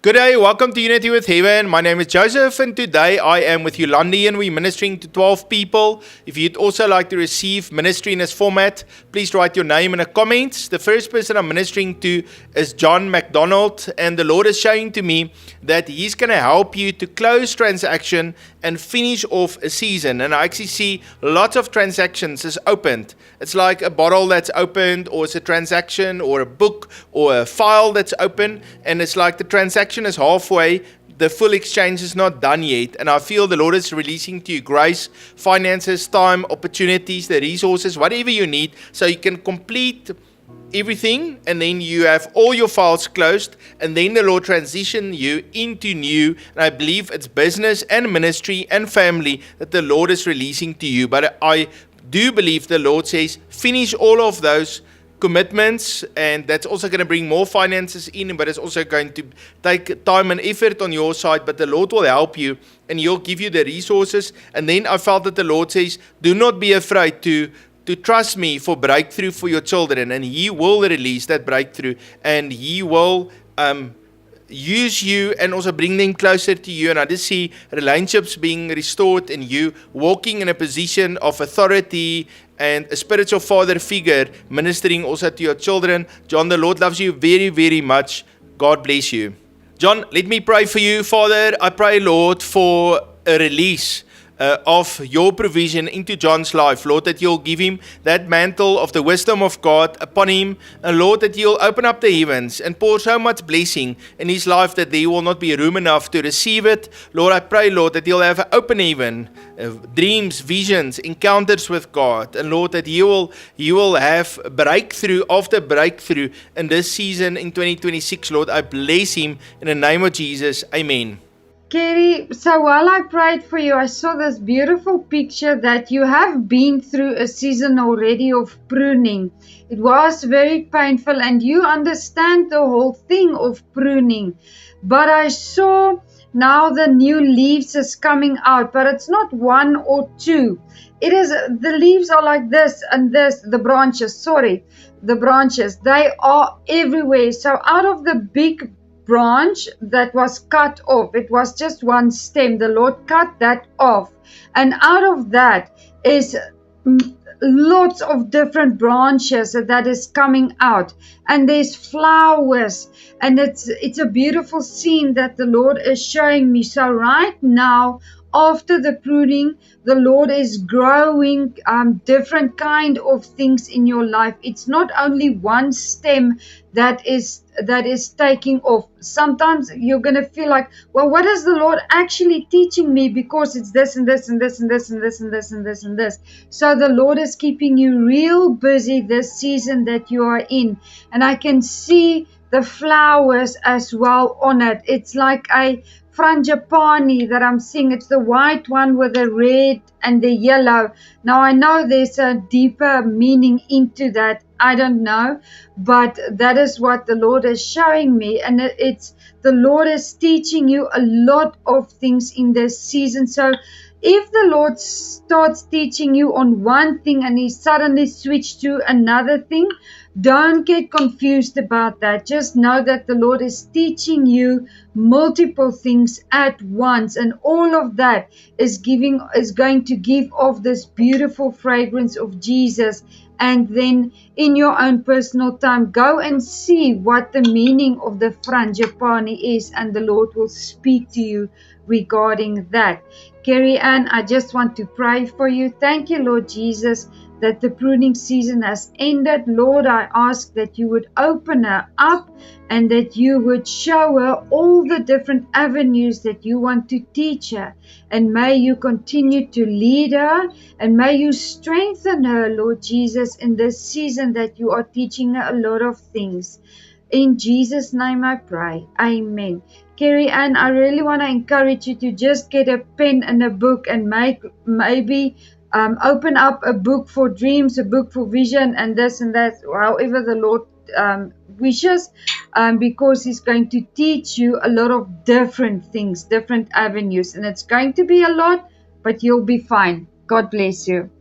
Good day, welcome to Unity with Heaven. My name is Joseph, and today I am with Yolandi, and we're ministering to 12 people. If you'd also like to receive ministry in this format, please write your name in the comments. The first person I'm ministering to is John McDonald, and the Lord is showing to me that He's going to help you to close transaction and finish off a season. And I actually see lots of transactions is opened. It's like a bottle that's opened, or it's a transaction, or a book, or a file that's open, and it's like the transaction is halfway, the full exchange is not done yet, and I feel the Lord is releasing to you grace, finances, time, opportunities, the resources, whatever you need, so you can complete everything, and then you have all your files closed, and then the Lord transition you into new, and I believe it's business and ministry and family that the Lord is releasing to you. But I do believe the Lord says, finish all of those commitments, and that's also going to bring more finances in, but it's also going to take time and effort on your side, but the Lord will help you, and He'll give you the resources. And then I felt that the Lord says, do not be afraid to trust me for breakthrough for your children, and He will release that breakthrough, and He will use you and also bring them closer to you. And I just see relationships being restored, and you walking in a position of authority and a spiritual father figure, ministering also to your children. John, the Lord loves you very, very much. God bless you. John, let me pray for you. Father, I pray, Lord, for a release of your provision into John's life. Lord, that you'll give him that mantle of the wisdom of God upon him. And Lord, that you'll open up the heavens and pour so much blessing in his life that there will not be room enough to receive it. Lord, I pray, Lord, that he'll have an open heaven, dreams, visions, encounters with God. And Lord, that you will have breakthrough after breakthrough in this season in 2026. Lord, I bless him in the name of Jesus. Amen. Kerry, so while I prayed for you, I saw this beautiful picture that you have been through a season already of pruning. It was very painful, and you understand the whole thing of pruning. But I saw now the new leaves is coming out, but it's not one or two. It is, the leaves are like this and this, the branches, they are everywhere. So out of the big branch that was cut off, it was just one stem, the Lord cut that off, and out of that is lots of different branches that is coming out, and there's flowers, and it's a beautiful scene that the Lord is showing me. So right now, after the pruning, the Lord is growing different kind of things in your life. It's not only one stem that is taking off. Sometimes you're going to feel like, well, what is the Lord actually teaching me? Because it's this and this and this and this and this and this and this and this. So the Lord is keeping you real busy this season that you are in. And I can see the flowers as well on it. It's like a frangipani that I'm seeing. It's the white one with the red and the yellow. Now I know there's a deeper meaning into that. I don't know, but that is what the Lord is showing me, and it's the Lord is teaching you a lot of things in this season. So if the Lord starts teaching you on one thing and He suddenly switched to another thing, don't get confused about that. Just know that the Lord is teaching you multiple things at once, and all of that is going to give off this beautiful fragrance of Jesus. And then in your own personal time, go and see what the meaning of the frangipani is, and the Lord will speak to you regarding that. Carrie Ann, I just want to pray for you. Thank you, Lord Jesus, that the pruning season has ended. Lord, I ask that you would open her up, and that you would show her all the different avenues that you want to teach her. And may you continue to lead her, and may you strengthen her, Lord Jesus, in this season that you are teaching her a lot of things. In Jesus' name I pray. Amen. Carrie Ann, I really want to encourage you to just get a pen and a book, and maybe open up a book for dreams, a book for vision, and this and that, however the Lord wishes, because He's going to teach you a lot of different things, different avenues, and it's going to be a lot, but you'll be fine. God bless you.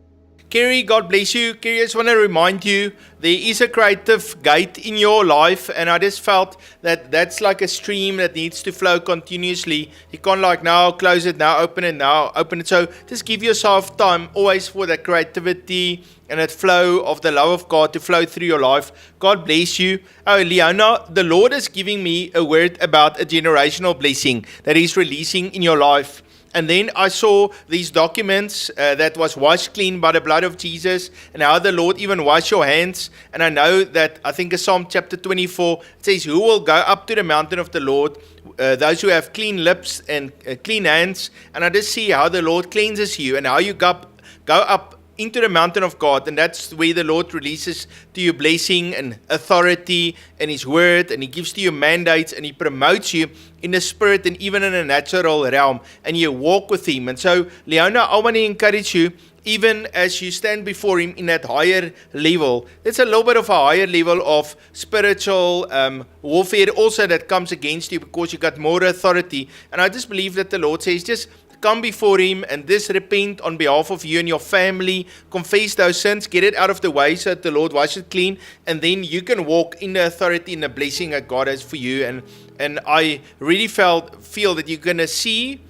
Kerry, God bless you. Kerry, I just want to remind you, there is a creative gate in your life, and I just felt that that's like a stream that needs to flow continuously. You can't like now close it, now open it, now open it. So just give yourself time always for that creativity and that flow of the love of God to flow through your life. God bless you. Oh, Leona, the Lord is giving me a word about a generational blessing that He's releasing in your life. And then I saw these documents that was washed clean by the blood of Jesus, and how the Lord even washed your hands. And I know that, I think it's Psalm chapter 24, it says, who will go up to the mountain of the Lord? Those who have clean lips and clean hands. And I just see how the Lord cleanses you, and how you go up into the mountain of God, and that's where the Lord releases to you blessing and authority and His word, and He gives to you mandates, and He promotes you in the spirit and even in a natural realm, and you walk with Him. And so, Leona, I want to encourage you, even as you stand before Him in that higher level. It's a little bit of a higher level of spiritual warfare also that comes against you, because you got more authority. And I just believe that the Lord says, just come before Him and just repent on behalf of you and your family. Confess those sins, get it out of the way so that the Lord washes it clean, and then you can walk in the authority and the blessing that God has for you. And I really feel that you're going to see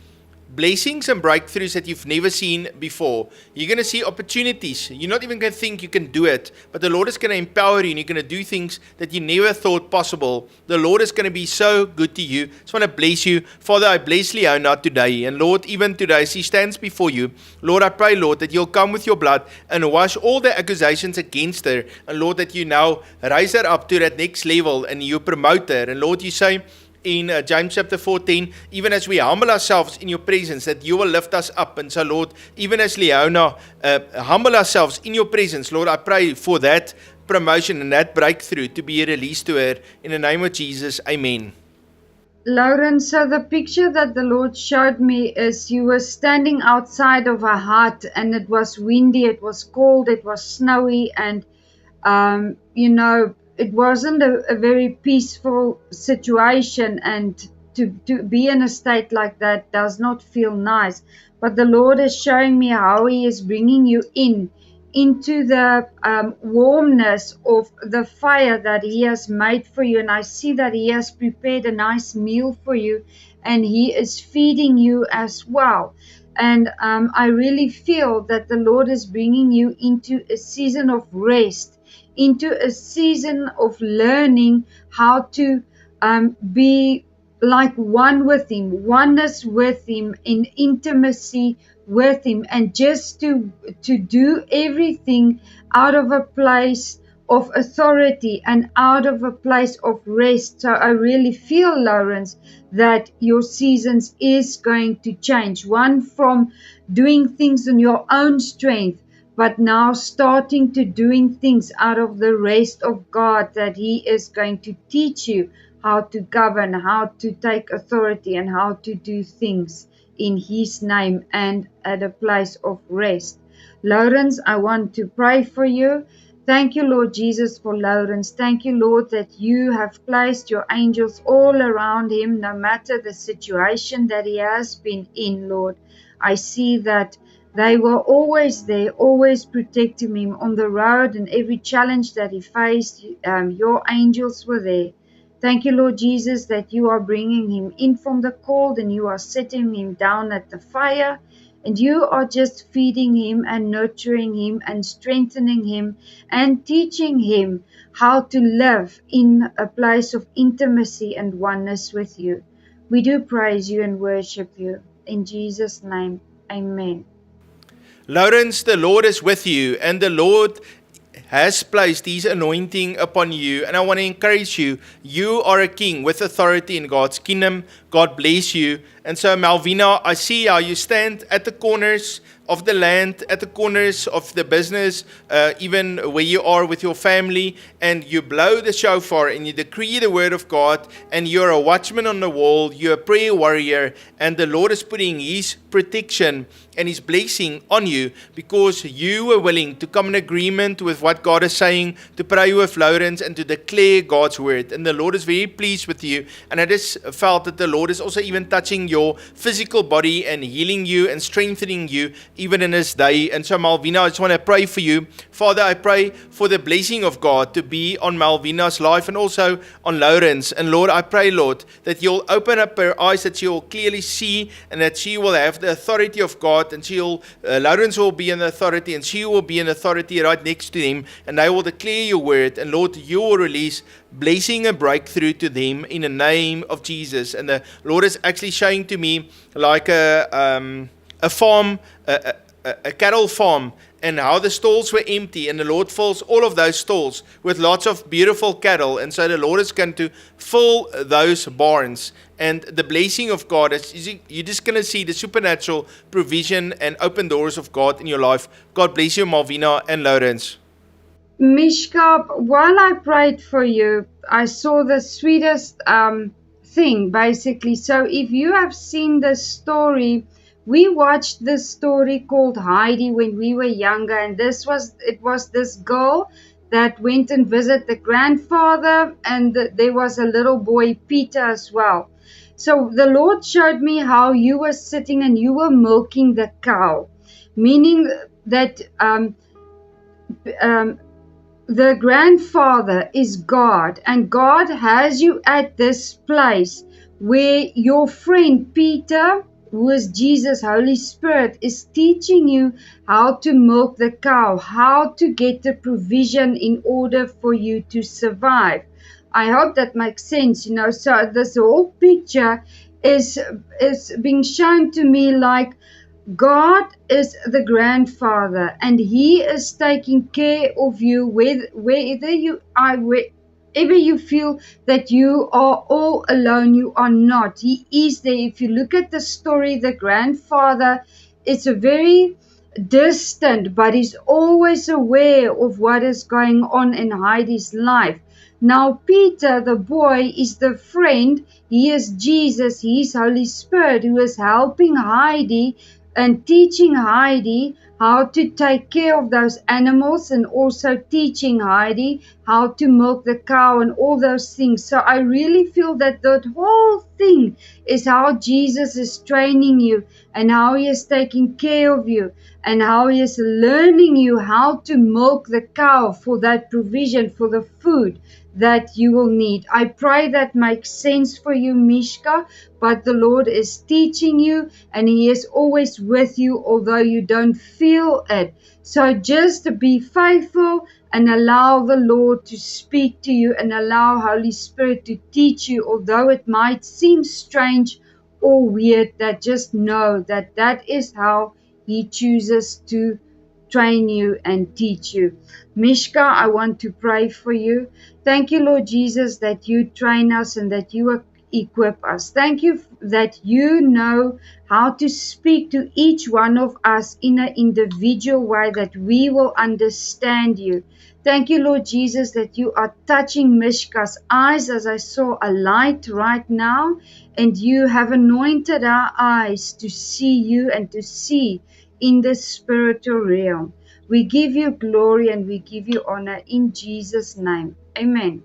blessings and breakthroughs that you've never seen before. You're going to see opportunities. You're not even going to think you can do it, but the Lord is going to empower you, and you're going to do things that you never thought possible. The Lord is going to be so good to you. I just want to bless you. Father, I bless Leona today, and Lord, even today, as she stands before you, Lord, I pray, Lord, that you'll come with your blood and wash all the accusations against her, and Lord, that you now raise her up to that next level, and you promote her. And Lord, you say in James chapter 14, even as we humble ourselves in your presence, that you will lift us up. And so, Lord, even as Leona humble ourselves in your presence, Lord, I pray for that promotion and that breakthrough to be released to her. In the name of Jesus, amen. Lauren, so the picture that the Lord showed me is you were standing outside of a hut, and it was windy, it was cold, it was snowy, and it wasn't a very peaceful situation, and to be in a state like that does not feel nice. But the Lord is showing me how He is bringing you into the warmness of the fire that He has made for you. And I see that He has prepared a nice meal for you, and He is feeding you as well. And I really feel that the Lord is bringing you into a season of rest, into a season of learning how to be like one with Him, oneness with Him, in intimacy with Him, and just to do everything out of a place of authority and out of a place of rest. So I really feel, Lawrence, that your seasons is going to change. One from doing things in your own strength, but now starting to doing things out of the rest of God, that He is going to teach you how to govern, how to take authority, and how to do things in His name and at a place of rest. Lawrence, I want to pray for you. Thank you, Lord Jesus, for Lawrence. Thank you, Lord, that you have placed your angels all around him, no matter the situation that he has been in, Lord. I see that they were always there, always protecting him on the road and every challenge that he faced. Your angels were there. Thank you, Lord Jesus, that you are bringing him in from the cold and you are setting him down at the fire. And you are just feeding him and nurturing him and strengthening him and teaching him how to live in a place of intimacy and oneness with you. We do praise you and worship you. In Jesus' name, amen. Lawrence, the Lord is with you, and the Lord has placed His anointing upon you. And I want to encourage you, you are a king with authority in God's kingdom. God bless you. And so, Malvina, I see how you stand at the corners of the land, at the corners of the business, even where you are with your family, and you blow the shofar and you decree the word of God, and you're a watchman on the wall, you're a prayer warrior, and the Lord is putting His protection and His blessing on you because you were willing to come in agreement with what God is saying, to pray with Lawrence and to declare God's word. And the Lord is very pleased with you. And I just felt that the Lord is also even touching your physical body and healing you and strengthening you even in this day. And so Malvina, I just want to pray for you. Father, I pray for the blessing of God to be on Malvina's life and also on Lawrence. And Lord, I pray, Lord, that you'll open up her eyes, that she will clearly see, and that she will have the authority of God, and Lawrence will be in authority, and she will be in authority right next to him, and they will declare your word. And Lord, you will release blessing and breakthrough to them in the name of Jesus. And the Lord is actually showing to me like a farm, a cattle farm, and how the stalls were empty, and the Lord fills all of those stalls with lots of beautiful cattle. And so the Lord is going to fill those barns, and the blessing of God you're just going to see the supernatural provision and open doors of God in your life. God bless you, Malvina and Lawrence. Mishka, while I prayed for you, I saw the sweetest thing, basically. So if you have seen the story, we watched this story called Heidi when we were younger, and it was this girl that went and visited the grandfather, and there was a little boy, Peter, as well. So the Lord showed me how you were sitting and you were milking the cow, meaning that the grandfather is God, and God has you at this place where your friend Peter, who is Jesus, Holy Spirit, is teaching you how to milk the cow, how to get the provision in order for you to survive. I hope that makes sense, So this whole picture is being shown to me like God is the grandfather, and He is taking care of you wherever you feel that you are all alone. You are not. He is there. If you look at the story, the grandfather, it's a very distant, but he's always aware of what is going on in Heidi's life. Now Peter, the boy, is the friend. He is Jesus. He is Holy Spirit, who is helping Heidi and teaching Heidi how to take care of those animals, and also teaching Heidi how to milk the cow and all those things. So I really feel that the whole thing is how Jesus is training you, and how He is taking care of you, and how He is learning you how to milk the cow for that provision, for the food that you will need. I pray that makes sense for you, Mishka, but the Lord is teaching you, and He is always with you, although you don't feel it. So just be faithful and allow the Lord to speak to you, and allow Holy Spirit to teach you, although it might seem strange or weird. That just know that that is how He chooses to train you and teach you. Mishka, I want to pray for you. Thank you, Lord Jesus, that you train us and that you equip us. Thank you that you know how to speak to each one of us in an individual way, that we will understand you. Thank you, Lord Jesus, that you are touching Mishka's eyes, as I saw a light right now, and you have anointed our eyes to see you and to see in the spiritual realm. We give you glory and we give you honor in Jesus' name. Amen.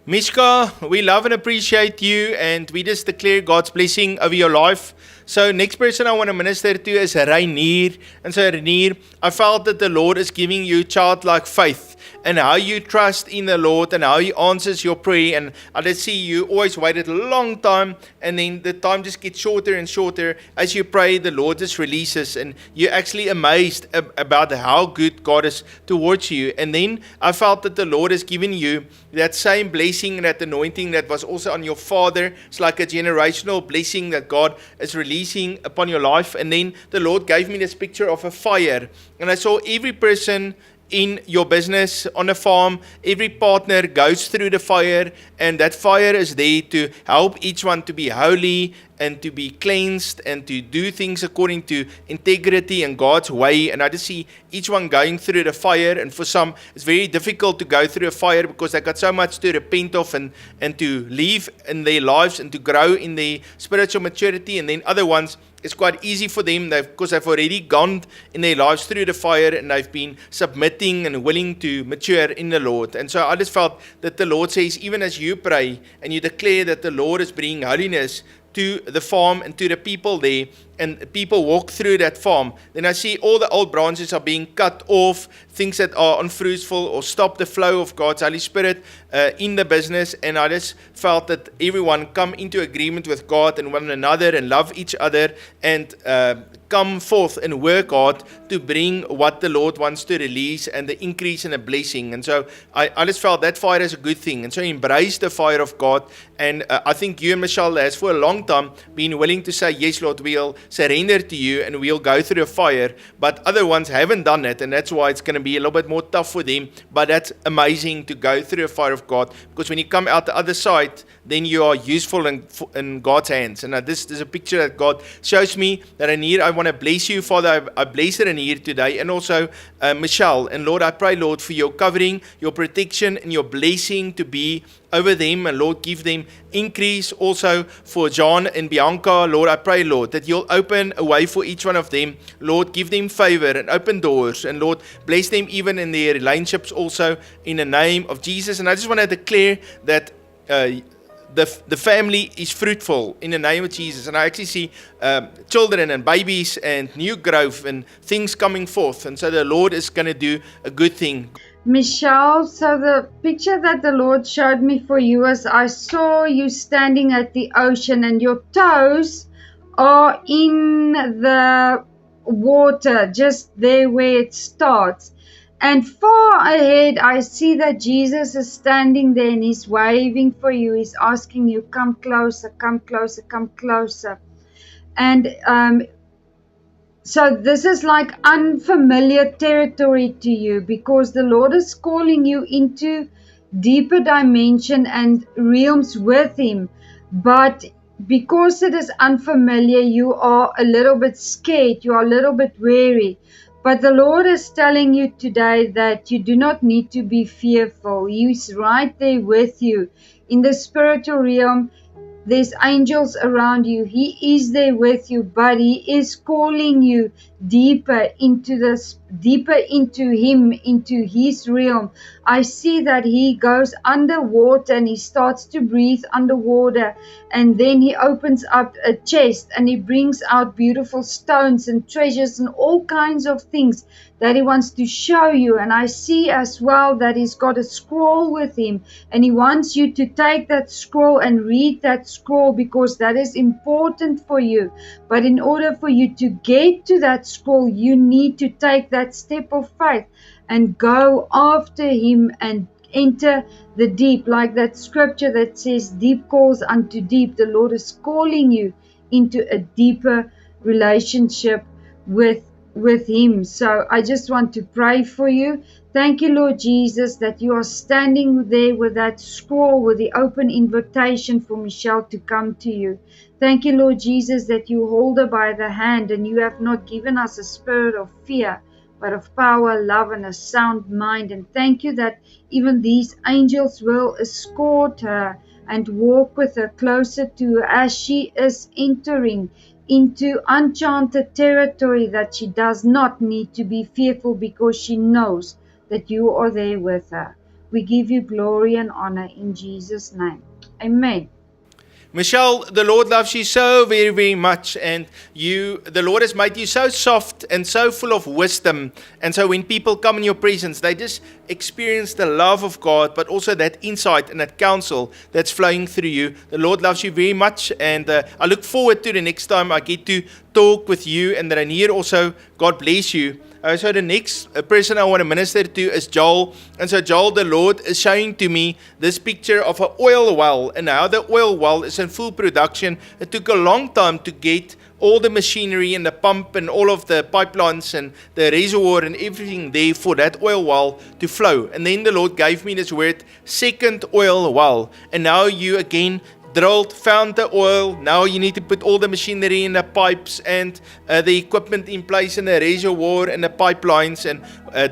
Mishka, we love and appreciate you, and we just declare God's blessing over your life. So next person I want to minister to is Rainier. And so Rainier, I felt that the Lord is giving you childlike faith, and how you trust in the Lord, and how He answers your prayer. And I just see you always waited a long time, and then the time just gets shorter and shorter. As you pray, the Lord just releases, and you're actually amazed about how good God is towards you. And then I felt that the Lord has given you that same blessing, that anointing that was also on your father. It's like a generational blessing that God is releasing upon your life. And then the Lord gave me this picture of a fire, and I saw every person in your business, on a farm, every partner goes through the fire, and that fire is there to help each one to be holy and to be cleansed and to do things according to integrity and God's way. And I just see each one going through the fire, and for some it's very difficult to go through a fire because they got so much to repent of and to live in their lives and to grow in their spiritual maturity. And then other ones, it's quite easy for them because they've already gone in their lives through the fire, and they've been submitting and willing to mature in the Lord. And so I just felt that the Lord says, even as you pray and you declare that the Lord is bringing holiness to the farm and to the people there, and people walk through that farm, then I see all the old branches are being cut off, things that are unfruitful or stop the flow of God's Holy Spirit in the business. And I just felt that everyone come into agreement with God and one another and love each other and come forth and work hard to bring what the Lord wants to release and the increase and the blessing. And so I just felt that fire is a good thing. And so embrace the fire of God. And I think you and Michelle has for a long time been willing to say, yes, Lord, we'll surrender to you and we'll go through the fire. But other ones haven't done it, and that's why it's going to be a little bit more tough for them. But that's amazing to go through the fire of God, because when you come out the other side, then you are useful in God's hands. And this is a picture that God shows me that I want to bless you, Father. I bless her in here today, and also Michelle. And Lord, I pray, Lord, for your covering, your protection, and your blessing to be over them. And Lord, give them increase. Also for John and Bianca, Lord, I pray, Lord, that you'll open a way for each one of them. Lord, give them favor and open doors. And Lord, bless them even in their relationships also, in the name of Jesus. And I just want to declare that the family is fruitful in the name of Jesus. And I actually see children and babies and new growth and things coming forth. And so the Lord is going to do a good thing. Michelle, so the picture that the Lord showed me for you is I saw you standing at the ocean and your toes are in the water, just there where it starts. And far ahead, I see that Jesus is standing there and he's waving for you. He's asking you, come closer, come closer, come closer. And so this is like unfamiliar territory to you, because the Lord is calling you into deeper dimension and realms with him. But because it is unfamiliar, you are a little bit scared, you are a little bit wary. But the Lord is telling you today that you do not need to be fearful. He's right there with you. In the spiritual realm, there's angels around you. He is there with you, but he is calling you deeper into him, into his realm. I see that he goes underwater and he starts to breathe underwater, and then he opens up a chest and he brings out beautiful stones and treasures and all kinds of things that he wants to show you. And I see as well that he's got a scroll with him, and he wants you to take that scroll and read that scroll, because that is important for you. But in order for you to get to that scroll, you need to take that step of faith and go after him and enter the deep, like that scripture that says deep calls unto deep. The Lord is calling you into a deeper relationship with him. So I just want to pray for you. Thank you, Lord Jesus, that you are standing there with that scroll, with the open invitation for Michelle to come to you. Thank you, Lord Jesus, that you hold her by the hand, and you have not given us a spirit of fear, but of power, love, and a sound mind. And thank you that even these angels will escort her and walk with her closer to her as she is entering into enchanted territory, that she does not need to be fearful, because she knows that you are there with her. We give you glory and honor in Jesus' name. Amen. Michelle, the Lord loves you so very, very much, and the Lord has made you so soft and so full of wisdom. And so when people come in your presence, they just experience the love of God, but also that insight and that counsel that's flowing through you. The Lord loves you very much, and I look forward to the next time I get to talk with you, and that I hear also, God bless you. So the next person I want to minister to is Joel. And so Joel, the Lord is showing to me this picture of an oil well, and how the oil well is in full production. It took a long time to get all the machinery and the pump and all of the pipelines and the reservoir and everything there for that oil well to flow. And then the Lord gave me this word, second oil well. And now you again drilled, found the oil. Now you need to put all the machinery and the pipes and the equipment in place, and the reservoir and the pipelines and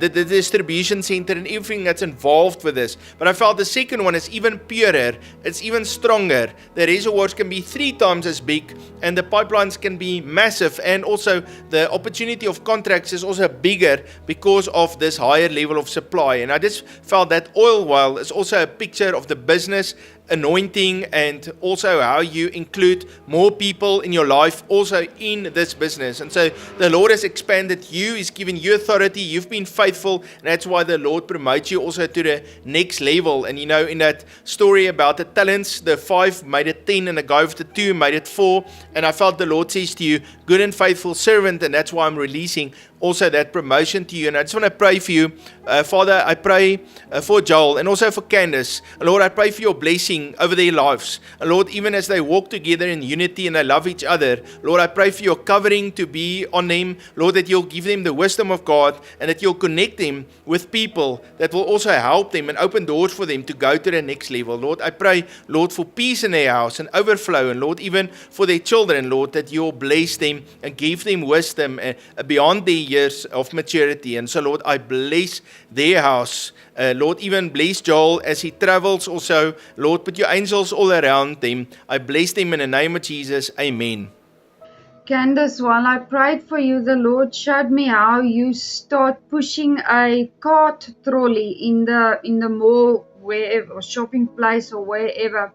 the distribution center and everything that's involved with this. But I felt the second one is even purer. It's even stronger. The reservoirs can be 3 times as big, and the pipelines can be massive, and also the opportunity of contracts is also bigger because of this higher level of supply. And I just felt that oil well is also a picture of the business anointing and also how you include more people in your life also in this business. And so the Lord has expanded you, He's given you authority, you've been faithful, and that's why the Lord promotes you also to the next level. And you know, in that story about the talents, the 5 made it 10 and the guy with the 2 made it 4, and I felt the Lord says to you, good and faithful servant, and that's why I'm releasing also that promotion to you. And I just want to pray for you. Father, I pray for Joel and also for Candace. Lord, I pray for your blessing over their lives. And Lord, even as they walk together in unity and they love each other, Lord, I pray for your covering to be on them. Lord, that you'll give them the wisdom of God and that you'll connect them with people that will also help them and open doors for them to go to the next level. Lord, I pray, Lord, for peace in their house and overflow. And Lord, even for their children, Lord, that you'll bless them and give them wisdom beyond their years of maturity. And so, Lord, I bless their house. Lord, even bless Joel as he travels also. Lord, put your angels all around them. I bless them in the name of Jesus. Amen. Candace, while I prayed for you, the Lord showed me how you start pushing a cart trolley in the mall, wherever, or shopping place or wherever,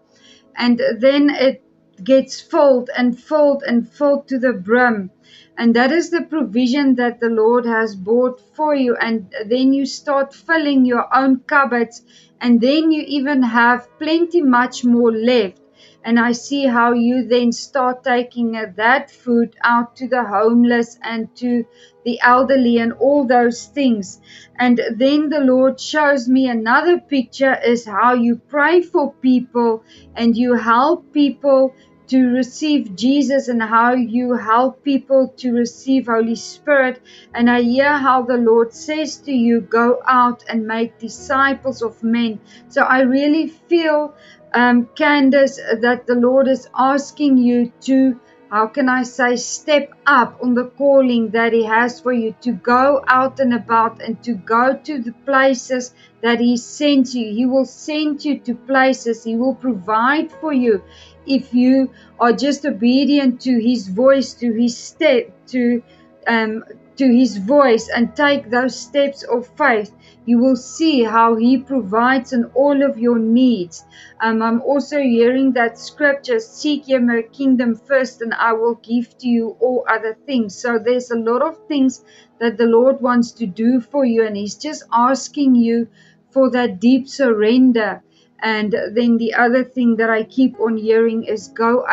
and then it gets filled and filled and filled to the brim. And that is the provision that the Lord has bought for you. And then you start filling your own cupboards, and then you even have plenty much more left. And I see how you then start taking that food out to the homeless and to the elderly and all those things. And then the Lord shows me another picture is how you pray for people and you help people to receive Jesus and how you help people to receive Holy Spirit. And I hear how the Lord says to you, go out and make disciples of men. So I really feel, Candace, that the Lord is asking you to, how can I say, step up on the calling that He has for you, to go out and about and to go to the places that He sends you. He will send you to places. He will provide for you if you are just obedient to His voice, to His step, to His voice, and take those steps of faith. You will see how He provides in all of your needs. I'm also hearing that scripture, seek ye my kingdom first and I will give to you all other things. So there's a lot of things that the Lord wants to do for you, and He's just asking you for that deep surrender. And then the other thing that I keep on hearing is go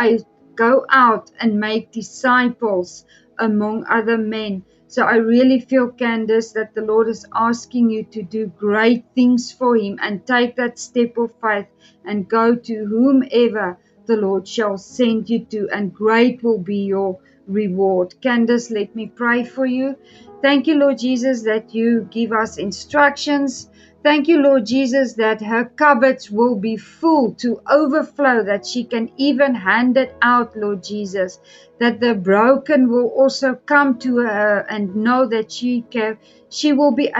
out and make disciples among other men. So I really feel, Candace, that the Lord is asking you to do great things for Him and take that step of faith and go to whomever the Lord shall send you to, and great will be your reward. Candace, let me pray for you. Thank you, Lord Jesus, that you give us instructions. Thank you, Lord Jesus, that her cupboards will be full to overflow, that she can even hand it out, Lord Jesus, that the broken will also come to her and know that she will be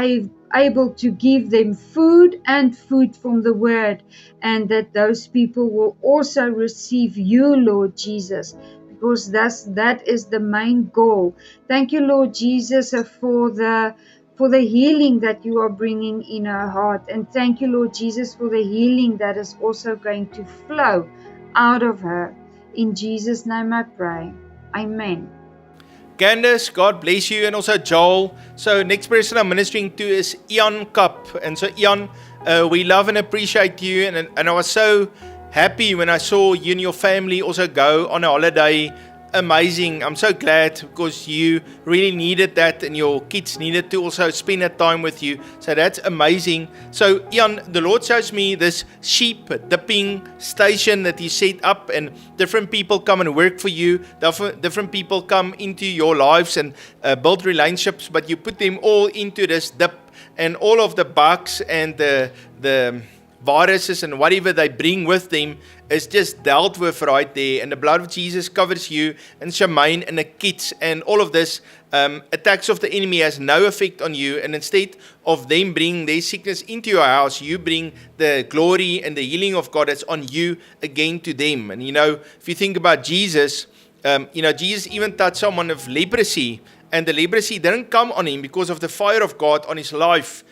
able to give them food and food from the Word, and that those people will also receive you, Lord Jesus, because that is the main goal. Thank you, Lord Jesus, for the healing that you are bringing in her heart. And thank you, Lord Jesus, for the healing that is also going to flow out of her. In Jesus' name I pray. Amen. Candace, God bless you, and also Joel. So next person I'm ministering to is Ian Cup. And so Ian, we love and appreciate you. And I was so happy when I saw you and your family also go on a holiday. Amazing. I'm so glad because you really needed that and your kids needed to also spend that time with you. So that's amazing. So Ian, the Lord shows me this sheep dipping station that He set up, and different people come and work for you. Different people come into your lives and build relationships, but you put them all into this dip, and all of the bugs and the viruses and whatever they bring with them is just dealt with right there, and the blood of Jesus covers you and Shemaine and the kids, and all of this attacks of the enemy has no effect on you. And instead of them bringing their sickness into your house, you bring the glory and the healing of God that's on you again to them. And you know, if you think about Jesus, Jesus even touched someone of leprosy, and the leprosy didn't come on him because of the fire of God on his life,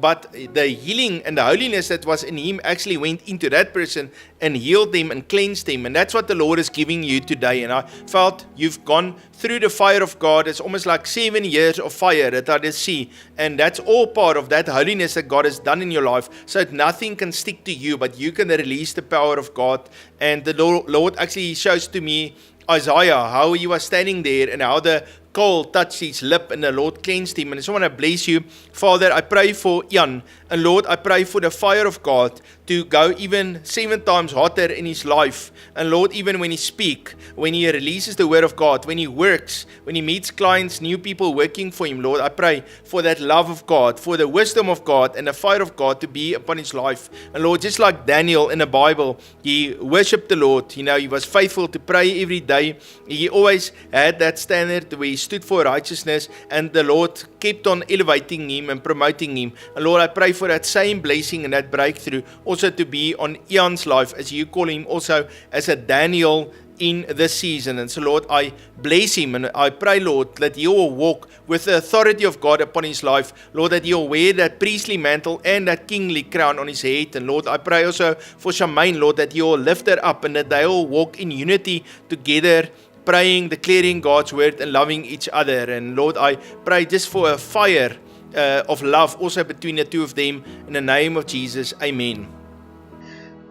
but the healing and the holiness that was in him actually went into that person and healed them and cleansed them. And that's what the Lord is giving you today. And I felt you've gone through the fire of God. It's almost like 7 years of fire that I just see, and that's all part of that holiness that God has done in your life, so that nothing can stick to you, but you can release the power of God. And the Lord actually shows to me Isaiah, how he was standing there and how the coal touched his lip and the Lord cleansed him. And I just want to bless you. Father, I pray for Jan. And Lord, I pray for the fire of God to go even 7 times hotter in his life. And Lord, even when he speaks, when he releases the word of God, when he works, when he meets clients, new people working for him, Lord, I pray for that love of God, for the wisdom of God and the fire of God to be upon his life. And Lord, just like Daniel in the Bible, he worshipped the Lord. You know, he was faithful to pray every day. He always had that standard where he stood for righteousness, and the Lord kept on elevating him and promoting him. And Lord, I pray for that same blessing and that breakthrough also to be on Ian's life, as you call him also as a Daniel in this season. And so Lord, I bless him, and I pray, Lord, that he will walk with the authority of God upon his life. Lord, that he will wear that priestly mantle and that kingly crown on his head. And Lord, I pray also for Shamaine, Lord, that you will lift her up and that they will walk in unity together, praying, declaring God's word and loving each other. And Lord, I pray just for a fire of love also between the two of them, in the name of Jesus. Amen.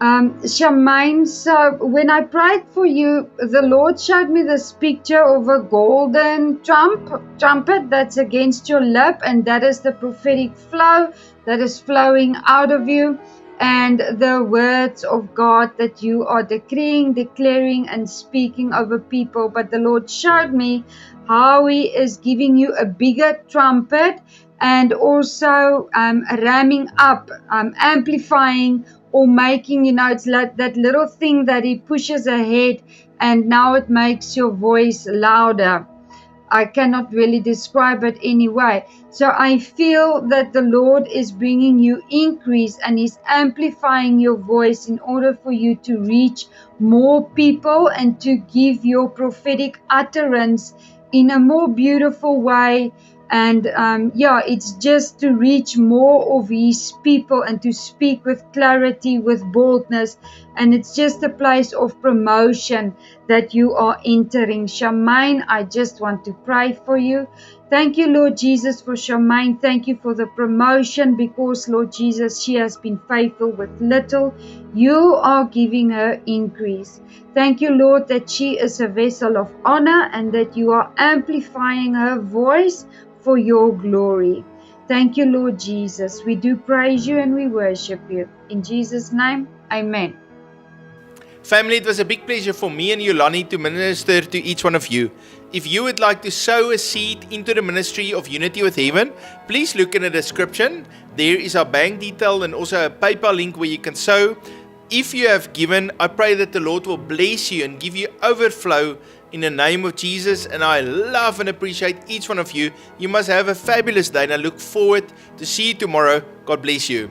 Shamaine, so when I prayed for you, the Lord showed me this picture of a golden trumpet that's against your lip, and that is the prophetic flow that is flowing out of you, and the words of God that you are decreeing, declaring, and speaking over people. But the Lord showed me how He is giving you a bigger trumpet, and also ramming up, amplifying, or making, it's like that little thing that He pushes ahead, and now it makes your voice louder. I cannot really describe it anyway. So I feel that the Lord is bringing you increase, and He's amplifying your voice in order for you to reach more people and to give your prophetic utterance in a more beautiful way. And it's just to reach more of His people and to speak with clarity, with boldness. And it's just a place of promotion that you are entering. Shamaine, I just want to pray for you. Thank you, Lord Jesus, for Shamaine. Thank you for the promotion, because, Lord Jesus, she has been faithful with little. You are giving her increase. Thank you, Lord, that she is a vessel of honor and that you are amplifying her voice for your glory. Thank you, Lord Jesus. We do praise you and we worship you. In Jesus' name, amen. Family, it was a big pleasure for me and Yolani to minister to each one of you. If you would like to sow a seed into the ministry of Unity with Heaven, please look in the description. There is our bank detail and also a PayPal link where you can sow. If you have given, I pray that the Lord will bless you and give you overflow in the name of Jesus. And I love and appreciate each one of you. You must have a fabulous day, and I look forward to see you tomorrow. God bless you.